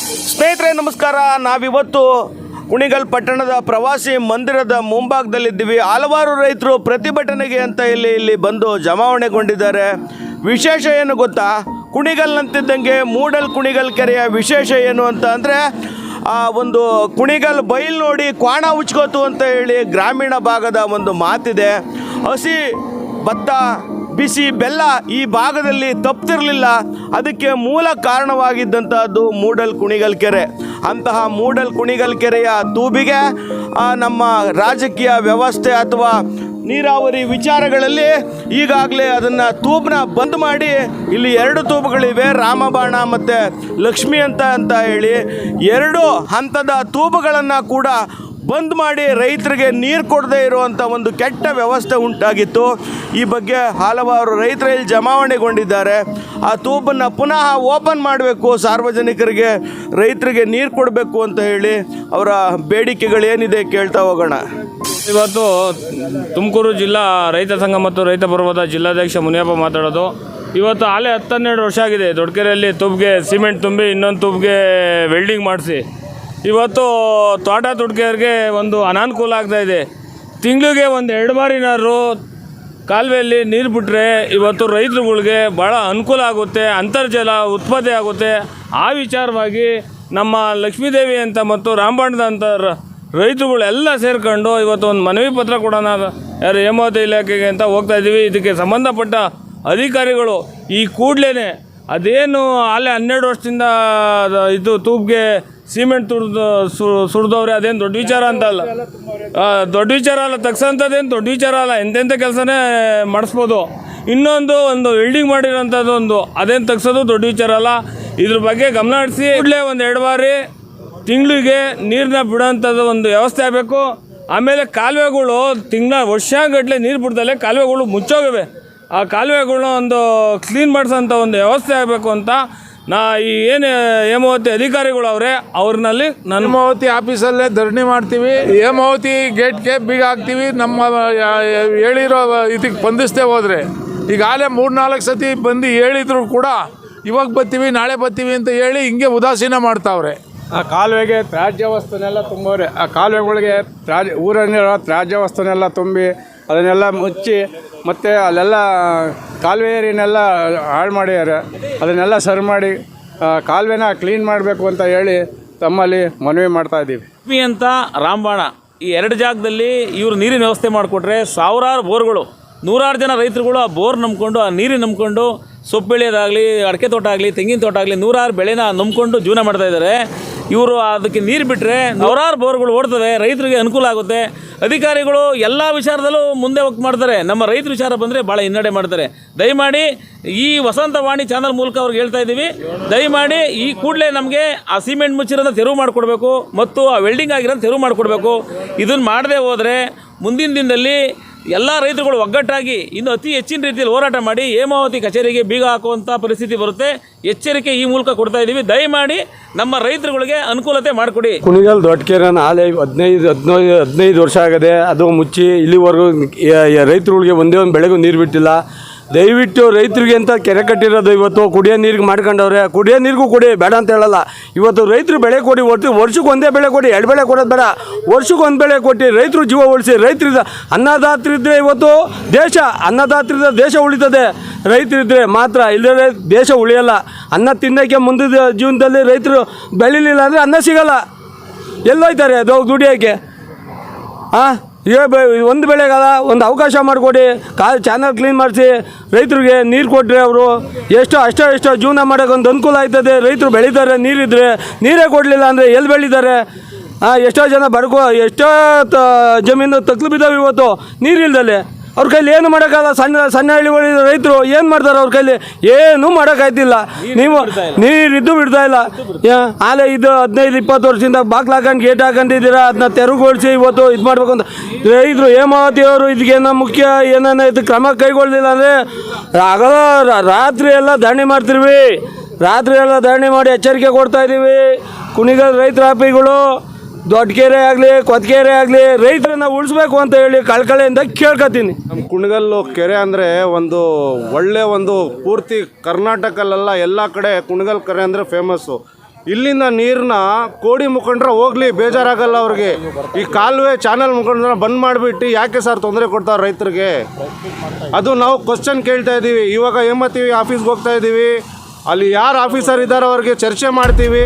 ಸ್ನೇಹಿತರೆ ನಮಸ್ಕಾರ. ನಾವಿವತ್ತು ಕುಣಿಗಲ್ ಪಟ್ಟಣದ ಪ್ರವಾಸಿ ಮಂದಿರದ ಮುಂಭಾಗದಲ್ಲಿದ್ದೀವಿ. ಹಲವಾರು ರೈತರು ಪ್ರತಿಭಟನೆಗೆ ಅಂತ ಇಲ್ಲಿ ಬಂದು ಜಮಾವಣೆಗೊಂಡಿದ್ದಾರೆ. ವಿಶೇಷ ಏನು ಗೊತ್ತಾ, ಕುಣಿಗಲ್ನಂತಿದ್ದಂಗೆ ಮೂಡಲ್ ಕುಣಿಗಲ್ ಕೆರೆಯ ವಿಶೇಷ ಏನು ಅಂತ ಅಂದರೆ ಒಂದು ಕುಣಿಗಲ್ ಬೈಲ್ ನೋಡಿ ಕ್ವಾಣ ಉಚ್ಕೋತು ಅಂತ ಹೇಳಿ ಗ್ರಾಮೀಣ ಭಾಗದ ಒಂದು ಮಾತಿದೆ. ಹಸಿ ಭತ್ತ ಬಿಸಿ ಬೆಲ್ಲ ಈ ಭಾಗದಲ್ಲಿ ತಪ್ತಿರಲಿಲ್ಲ. ಅದಕ್ಕೆ ಮೂಲ ಕಾರಣವಾಗಿದ್ದಂಥದ್ದು ಮೂಡಲ್ ಕುಣಿಗಲ್ ಕೆರೆ. ಅಂತಹ ಮೂಡಲ್ ಕುಣಿಗಲ್ ಕೆರೆಯ ತೂಬಿಗೆ ನಮ್ಮ ರಾಜಕೀಯ ವ್ಯವಸ್ಥೆ ಅಥವಾ ನೀರಾವರಿ ವಿಚಾರಗಳಲ್ಲಿ ಈಗಾಗಲೇ ಅದನ್ನು ತೂಬನ್ನ ಬಂದ್ ಮಾಡಿ ಇಲ್ಲಿ 2 ತೂಬುಗಳಿವೆ, ರಾಮಬಾಣ ಮತ್ತು ಲಕ್ಷ್ಮಿ ಅಂತ ಹೇಳಿ 2 ಹಂತದ ತೂಬುಗಳನ್ನು ಕೂಡ ಬಂದ್ ಮಾಡಿ ರೈತರಿಗೆ ನೀರು ಕೊಡದೇ ಇರುವಂಥ ಒಂದು ಕೆಟ್ಟ ವ್ಯವಸ್ಥೆ ಉಂಟಾಗಿತ್ತು. ಈ ಬಗ್ಗೆ ಹಲವಾರು ರೈತರು ಇಲ್ಲಿ ಜಮಾವಣೆಗೊಂಡಿದ್ದಾರೆ. ಆ ತೂಬನ್ನು ಪುನಃ ಓಪನ್ ಮಾಡಬೇಕು, ಸಾರ್ವಜನಿಕರಿಗೆ ರೈತರಿಗೆ ನೀರು ಕೊಡಬೇಕು ಅಂತ ಹೇಳಿ ಅವರ ಬೇಡಿಕೆಗಳೇನಿದೆ ಕೇಳ್ತಾ ಹೋಗೋಣ. ಇವತ್ತು ತುಮಕೂರು ಜಿಲ್ಲಾ ರೈತ ಸಂಘ ಮತ್ತು ರೈತ ಪರ್ವದ ಜಿಲ್ಲಾಧ್ಯಕ್ಷ ಮುನಿಯಪ್ಪ ಮಾತಾಡೋದು. ಇವತ್ತು ಆಲೆ 10-12 ವರ್ಷ ಆಗಿದೆ ದೊಡ್ಡಕೆರೆಯಲ್ಲಿ ತೂಬಿಗೆ ಸಿಮೆಂಟ್ ತುಂಬಿ ಇನ್ನೊಂದು ತೂಬಿಗೆ ವೆಲ್ಡಿಂಗ್ ಮಾಡಿಸಿ ಇವತ್ತು ತೋಟ ದುಡ್ಕೆರೆಗೆ ಒಂದು ಅನಾನುಕೂಲ ಆಗ್ತಾಯಿದೆ. ತಿಂಗಳಿಗೆ 1-2 ಬಾರಿನಾದ್ರು ಕಾಲುವೆಯಲ್ಲಿ ನೀರು ಬಿಟ್ಟರೆ ಇವತ್ತು ರೈತರುಗಳಿಗೆ ಭಾಳ ಅನುಕೂಲ ಆಗುತ್ತೆ, ಅಂತರ್ಜಲ ಉತ್ಪತ್ತಿ ಆಗುತ್ತೆ. ಆ ವಿಚಾರವಾಗಿ ನಮ್ಮ ಲಕ್ಷ್ಮೀದೇವಿ ಅಂತ ಮತ್ತು ರಾಮಬಾಣದ ಅಂತ ರೈತರುಗಳೆಲ್ಲ ಸೇರ್ಕೊಂಡು ಇವತ್ತು ಒಂದು ಮನವಿ ಪತ್ರ ಕೊಡೋಣ ಯಾರು ಹೇಮಾವತಿ ಇಲಾಖೆಗೆ ಅಂತ ಹೋಗ್ತಾಯಿದ್ದೀವಿ. ಇದಕ್ಕೆ ಸಂಬಂಧಪಟ್ಟ ಅಧಿಕಾರಿಗಳು ಈ ಕೂಡಲೇ ಅದೇನು ಅಲ್ಲೇ 12 ವರ್ಷದಿಂದ ಇದು ತೂಬಿಗೆ ಸಿಮೆಂಟ್ ಸುರಿದವ್ರೆ ಅದೇನು ದೊಡ್ಡ ವಿಚಾರ ಅಂತ ಅಲ್ಲ, ದೊಡ್ಡ ವಿಚಾರ ಅಲ್ಲ, ತಗ್ಸೋಂಥದ್ದೇನು ದೊಡ್ಡ ವಿಚಾರ ಅಲ್ಲ, ಎಂತೆಂಥ ಕೆಲಸನೇ ಮಾಡಿಸ್ಬೋದು. ಒಂದು ವೆಲ್ಡಿಂಗ್ ಮಾಡಿರೋಂಥದ್ದು ಅದೇನು ತಗ್ಸೋದು ದೊಡ್ಡ ವಿಚಾರ ಅಲ್ಲ. ಇದ್ರ ಬಗ್ಗೆ ಗಮನ ಹರಿಸಿ ಕೂಡಲೇ 1-2 ಬಾರಿ ತಿಂಗಳಿಗೆ ನೀರನ್ನ ಬಿಡೋಂಥದ್ದು ಒಂದು ವ್ಯವಸ್ಥೆ ಆಗಬೇಕು. ಆಮೇಲೆ ಕಾಲುವೆಗಳು ವರ್ಷಗಟ್ಟಲೆ ನೀರು ಬಿಡ್ದಲ್ಲೇ ಕಾಲುವೆಗಳು ಮುಚ್ಚೋಗಿವೆ. ಆ ಕಾಲುವೆಗಳನ್ನ ಒಂದು ಕ್ಲೀನ್ ಮಾಡಿಸೋಂಥ ಒಂದು ವ್ಯವಸ್ಥೆ ಆಗಬೇಕು ಅಂತ ಈ ಏನು ಹೇಮಾವತಿ ಅಧಿಕಾರಿಗಳು ಅವರೇ ಅವ್ರನ್ನಲ್ಲಿ ಹೇಮಾವತಿ ಆಫೀಸಲ್ಲೇ ಧರಣಿ ಮಾಡ್ತೀವಿ. ಹೇಮಾವತಿ ಗೇಟ್ಗೆ ಬೀಗ ಹಾಕ್ತೀವಿ. ನಮ್ಮ ಹೇಳಿರೋ ಇದಕ್ಕೆ ಸ್ಪಂದಿಸದೆ ಹೋದರೆ ಈಗಾಗಲೇ 3-4 ಸತಿ ಬಂದು ಹೇಳಿದ್ರು ಕೂಡ ಇವಾಗ ಬರ್ತೀವಿ ನಾಳೆ ಬರ್ತೀವಿ ಅಂತ ಹೇಳಿ ಹಿಂಗೆ ಉದಾಸೀನ ಮಾಡ್ತಾವ್ರೆ. ಆ ಕಾಲುವೆಗೆ ತ್ಯಾಜ್ಯ ವಸ್ತುನೆಲ್ಲ ತುಂಬವ್ರೆ. ಆ ಕಾಲುವೆಗಳಿಗೆ ಊರಲ್ಲಿರೋ ತ್ಯಾಜ್ಯ ವಸ್ತುನೆಲ್ಲ ತುಂಬಿ ಅದನ್ನೆಲ್ಲ ಮುಚ್ಚಿ ಮತ್ತು ಅಲ್ಲೆಲ್ಲ ಕಾಲುವೆ ಏರಿನೆಲ್ಲ ಹಾಳು ಮಾಡಿದ್ದಾರೆ. ಅದನ್ನೆಲ್ಲ ಸರಿ ಮಾಡಿ ಕಾಲುವೆನ ಕ್ಲೀನ್ ಮಾಡಬೇಕು ಅಂತ ಹೇಳಿ ತಮ್ಮಲ್ಲಿ ಮನವಿ ಮಾಡ್ತಾಯಿದ್ದೀವಿ. ಲಕ್ಷ್ಮಿ ಅಂತ ರಾಮಬಾಣ ಈ 2 ಜಾಗದಲ್ಲಿ ಇವರು ನೀರಿನ ವ್ಯವಸ್ಥೆ ಮಾಡಿಕೊಟ್ರೆ ಸಾವಿರಾರು ಬೋರ್ಗಳು, 100 ಜನ ರೈತರುಗಳು ಆ ಬೋರ್ ನಂಬ್ಕೊಂಡು ಆ ನೀರಿನ ನಂಬ್ಕೊಂಡು ಸೊಪ್ಪು ಬೆಳೆಯೋದಾಗಲಿ, ಅಡಿಕೆ ತೋಟ ಆಗಲಿ, ತೆಂಗಿನ ತೋಟ ಆಗಲಿ 100 ಬೆಳೆನ ನಂಬ್ಕೊಂಡು ಜೀವನ ಮಾಡ್ತಾಯಿದ್ದಾರೆ. ಇವರು ಅದಕ್ಕೆ ನೀರು ಬಿಟ್ಟರೆ 100 ಬೋರ್ಗಳು ಓಡ್ತವೆ, ರೈತರಿಗೆ ಅನುಕೂಲ ಆಗುತ್ತೆ. ಅಧಿಕಾರಿಗಳು ಎಲ್ಲ ವಿಚಾರದಲ್ಲೂ ಮುಂದೆ ಹೋಗಿ ಮಾಡ್ತಾರೆ, ನಮ್ಮ ರೈತರ ವಿಚಾರ ಬಂದರೆ ಭಾಳ ಹಿನ್ನಡೆ ಮಾಡ್ತಾರೆ. ದಯಮಾಡಿ ಈ ವಸಂತವಾಣಿ ಚಾನಲ್ ಮೂಲಕ ಅವ್ರಿಗೆ ಹೇಳ್ತಾ ಇದ್ದೀವಿ, ದಯಮಾಡಿ ಈ ಕೂಡಲೇ ನಮಗೆ ಆ ಸಿಮೆಂಟ್ ಮುಚ್ಚಿರೋದನ್ನ ತೆರವು ಮಾಡಿಕೊಡ್ಬೇಕು ಮತ್ತು ಆ ವೆಲ್ಡಿಂಗ್ ಆಗಿರೋದು ತೆರವು ಮಾಡಿಕೊಡ್ಬೇಕು. ಇದನ್ನು ಮಾಡದೆ ಹೋದರೆ ಮುಂದಿನ ದಿನದಲ್ಲಿ ಎಲ್ಲ ರೈತರುಗಳು ಒಗ್ಗಟ್ಟಾಗಿ ಇನ್ನು ಅತಿ ಹೆಚ್ಚಿನ ರೀತಿಯಲ್ಲಿ ಹೋರಾಟ ಮಾಡಿ ಹೇಮಾವತಿ ಕಚೇರಿಗೆ ಬೀಗ ಹಾಕುವಂಥ ಪರಿಸ್ಥಿತಿ ಬರುತ್ತೆ. ಎಚ್ಚರಿಕೆ ಈ ಮೂಲಕ ಕೊಡ್ತಾ ಇದ್ದೀವಿ. ದಯಮಾಡಿ ನಮ್ಮ ರೈತರುಗಳಿಗೆ ಅನುಕೂಲತೆ ಮಾಡಿಕೊಡಿ. ಕುಣಿಗಲ್ ದೊಡ್ಡಕೆರೆನ ಆಲೆ 15 ವರ್ಷ ಆಗಿದೆ. ಅದು ಮುಚ್ಚಿ ಇಲ್ಲಿವರೆಗೂ ರೈತರುಗಳಿಗೆ ಒಂದೇ ಒಂದು ಬೆಳೆಗೂ ನೀರು ಬಿಟ್ಟಿಲ್ಲ. ದಯವಿಟ್ಟು ರೈತರಿಗೆ ಅಂತ ಕೆರೆ ಕಟ್ಟಿರೋದು ಇವತ್ತು ಕುಡಿಯೋ ನೀರಿಗೆ ಮಾಡ್ಕೊಂಡವ್ರೆ. ಕುಡಿಯೋ ನೀರಿಗೂ ಕೊಡಿ, ಬೇಡ ಅಂತ ಹೇಳಲ್ಲ. ಇವತ್ತು ರೈತರು ಬೆಳೆ ಕೊಡಿ, ವರ್ಷಕ್ಕೆ ಒಂದೇ ಬೆಳೆ ಕೊಡಿ, 2 ಬೆಳೆ ಕೊಡೋದು ಬೇಡ, ವರ್ಷಕ್ಕೆ 1 ಬೆಳೆ ಕೊಟ್ಟು ರೈತರು ಜೀವ ಉಳಿಸಿ. ರೈತರಿದ್ದ ಅನ್ನದಾತರಿದ್ದರೆ ಇವತ್ತು ಅನ್ನದಾತರಿದ್ದ ದೇಶ ಉಳಿತದೆ. ರೈತರಿದ್ದರೆ ಮಾತ್ರ, ಇಲ್ಲದೇ ದೇಶ ಉಳಿಯಲ್ಲ. ಅನ್ನ ತಿನ್ನೋಕ್ಕೆ ಮುಂದಿನ ಜೀವನದಲ್ಲಿ ರೈತರು ಬೆಳೀಲಿಲ್ಲ ಅಂದರೆ ಅನ್ನ ಸಿಗಲ್ಲ. ಎಲ್ಲೋಯ್ತಾರೆ ದುಡಿಯೋಕ್ಕೆ? ಒಂದು ಬೆಳೆಗಲ್ಲ, ಒಂದು ಅವಕಾಶ ಮಾಡಿಕೊಡಿ, ಚಾನಲ್ ಕ್ಲೀನ್ ಮಾಡಿಸಿ ರೈತರಿಗೆ ನೀರು ಕೊಟ್ಟರೆ ಅವರು ಎಷ್ಟೋ ಜೀವನ ಮಾಡೋಕೆ ಒಂದು ಅನುಕೂಲ ಆಯ್ತದೆ. ರೈತರು ಬೆಳೀತಾರೆ ನೀರಿದ್ದರೆ. ನೀರೇ ಕೊಡಲಿಲ್ಲ ಅಂದರೆ ಎಲ್ಲಿ ಬೆಳೀತಾರೆ? ಎಷ್ಟೋ ಜನ ಎಷ್ಟೋ ಜಮೀನು ತಕ್ಲು ಬಿದ್ದಾವೆ ಇವತ್ತು ನೀರಿಲ್ದಲೆ. ಅವ್ರ ಕೈಲಿ ಏನು ಮಾಡೋಕ್ಕಾಗಲ್ಲ. ಸಣ್ಣ ಹಳ್ಳಿ ರೈತರು ಏನು ಮಾಡ್ತಾರೆ? ಅವ್ರ ಕೈಲಿ ಏನೂ ಮಾಡೋಕ್ಕಾಯ್ತಿಲ್ಲ. ನೀವು ನೀರಿದ್ದು ಬಿಡ್ತಾ ಇಲ್ಲ. ಆಲೆ ಇದು 15-20 ವರ್ಷದಿಂದ ಬಾಗ್ಲು ಹಾಕೊಂಡು ಗೇಟ್ ಹಾಕೊಂಡಿದ್ದೀರಾ, ಅದನ್ನ ತೆರವುಗೊಳಿಸಿ ಇವತ್ತು ಇದು ಮಾಡಬೇಕು ಅಂತ ರೈತರು ಹೇಮಾವತಿಯವರು ಇದಕ್ಕೇನೋ ಮುಖ್ಯ ಏನೇನೋ ಇದು ಕ್ರಮ ಕೈಗೊಳ್ಳಲಿಲ್ಲ ಅಂದರೆ ರಾತ್ರಿ ಎಲ್ಲ ಧರಣಿ ಮಾಡ್ತಿರ್ವಿ. ರಾತ್ರಿ ಎಲ್ಲ ಧರಣಿ ಮಾಡಿ ಎಚ್ಚರಿಕೆ ಕೊಡ್ತಾಯಿದ್ದೀವಿ. ಕುಣಿಗಲ್ ರೈತರ ಆಪಿಗಳು ದೊಡ್ಡಕೆರೆ ಆಗಲಿ ಕೊತ್ಕೆರೆ ಆಗಲಿ ರೈತರನ್ನ ಉಳಿಸ್ಬೇಕು ಅಂತ ಹೇಳಿ ಕಳ್ಕಳೆಯಿಂದ ಕೇಳ್ಕೊತೀನಿ. ನಮ್ಮ ಕುಣಿಗಲ್ಲು ಕೆರೆ ಅಂದರೆ ಒಂದು ಒಳ್ಳೆ ಒಂದು ಪೂರ್ತಿ ಕರ್ನಾಟಕಲ್ಲೆಲ್ಲ ಎಲ್ಲ ಕಡೆ ಕುಣಿಗಲ್ ಕೆರೆ ಅಂದರೆ ಫೇಮಸ್ಸು. ಇಲ್ಲಿಂದ ನೀರನ್ನ ಕೋಡಿ ಮುಖಂಡ್ರೆ ಹೋಗ್ಲಿ ಬೇಜಾರಾಗಲ್ಲ ಅವ್ರಿಗೆ. ಈ ಕಾಲುವೆ ಚಾನಲ್ ಮುಖಂಡ್ರ ಬಂದ್ ಮಾಡಿಬಿಟ್ಟು ಯಾಕೆ ಸರ್ ತೊಂದರೆ ಕೊಡ್ತಾರೆ ರೈತರಿಗೆ? ಅದು ನಾವು ಕ್ವಶನ್ ಕೇಳ್ತಾ ಇದ್ದೀವಿ. ಇವಾಗ ಹೇಮಂತ್ ಆಫೀಸ್ಗೆ ಹೋಗ್ತಾ ಇದ್ದೀವಿ, ಅಲ್ಲಿ ಯಾರು ಆಫೀಸರ್ ಇದ್ದಾರೆ ಅವ್ರಿಗೆ ಚರ್ಚೆ ಮಾಡ್ತೀವಿ.